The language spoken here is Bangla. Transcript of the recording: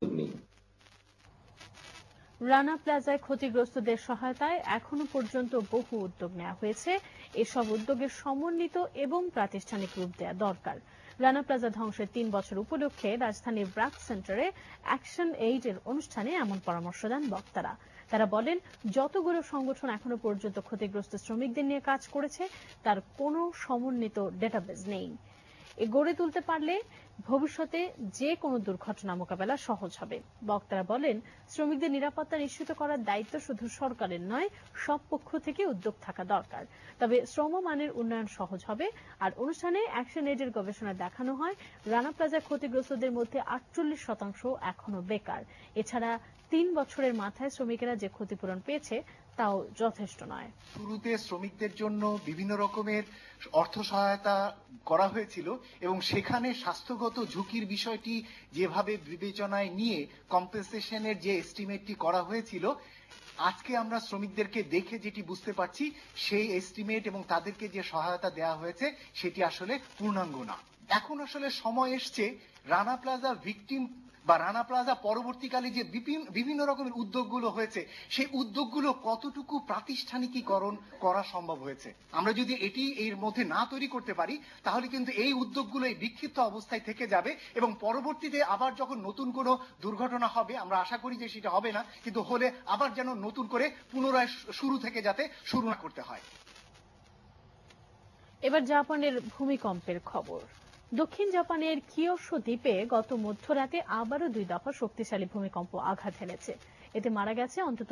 নেই। রানা প্লাজায় ক্ষতিগ্রস্তদের সহায়তায় এখনো পর্যন্ত বহু উদ্যোগ নেওয়া হয়েছে। এসব উদ্যোগের সমন্বিত এবং প্রাতিষ্ঠানিক রূপ দেওয়া দরকার। রানা প্লাজা ধ্বংসের 3 বছর উপলক্ষে রাজধানীর ব্র্যাক সেন্টারে অ্যাকশন এইড এর অনুষ্ঠানে এমন পরামর্শ দেন বক্তারা। তারা বলেন, যতগুলো সংগঠন এখনো পর্যন্ত ক্ষতিগ্রস্ত শ্রমিকদের নিয়ে কাজ করেছে তার কোনো সমন্বিত ডেটাবেজ নেই। গড়ে তুলতে পারলে ভবিষ্যতে যে কোনো দুর্ঘটনা মোকাবেলা সহজ হবে। বক্তারা বলেন, শ্রমিকদের নিরাপত্তা নিশ্চিত করার দায়িত্ব শুধু সরকারের নয়, সব পক্ষ থেকে উদ্যোগ থাকা দরকার। তবে শ্রমমানের উন্নয়ন সহজ হবে। আর অনুষ্ঠানে অ্যাকশন এইডের গবেষণায় দেখানো হয়, রানা প্লাজার ক্ষতিগ্রস্তদের মধ্যে 48% এখনো বেকার। এছাড়া 3 বছরের মাথায় শ্রমিকেরা যে ক্ষতিপূরণ পেয়েছে তাও যথেষ্ট নয়। শুরুতে শ্রমিকদের জন্য বিভিন্ন রকমের অর্থ সহায়তা করা হয়েছিল এবং সেখানে স্বাস্থ্যগত ঝুঁকির বিষয়টি যেভাবে বিবেচনায় নিয়ে কম্পেনসেশনের যে এস্টিমেটটি করা হয়েছিল, আজকে আমরা শ্রমিকদেরকে দেখে যেটি বুঝতে পারছি সেই এস্টিমেট এবং তাদেরকে যে সহায়তা দেওয়া হয়েছে সেটি আসলে পূর্ণাঙ্গ না। এখন আসলে সময় এসছে রানা প্লাজা ভিকটিম বা রানা প্লাজা পরবর্তীকালে যে বিভিন্ন রকমের উদ্যোগগুলো হয়েছে সেই উদ্যোগগুলো কতটুকু প্রাতিষ্ঠানিকীকরণ করা সম্ভব হয়েছে। আমরা যদি এটি এর মধ্যে না তৈরি করতে পারি তাহলে কিন্তু এই উদ্যোগগুলো এই বিক্ষিপ্ত অবস্থায় থেকে যাবে এবং পরবর্তীতে আবার যখন নতুন কোনো দুর্ঘটনা হবে, আমরা আশা করি যে সেটা হবে না, কিন্তু হলে আবার যেন নতুন করে পুনরায় শুরু থেকে যাতে শুরু না করতে হয়। এবার জাপানের ভূমিকম্পের খবর। দক্ষিণ জাপানের কিয়োশু দ্বীপে গত মধ্যরাতে আবারও 2 দফা শক্তিশালী ভূমিকম্প আঘাত হেনেছে। এতে মারা গেছে অন্তত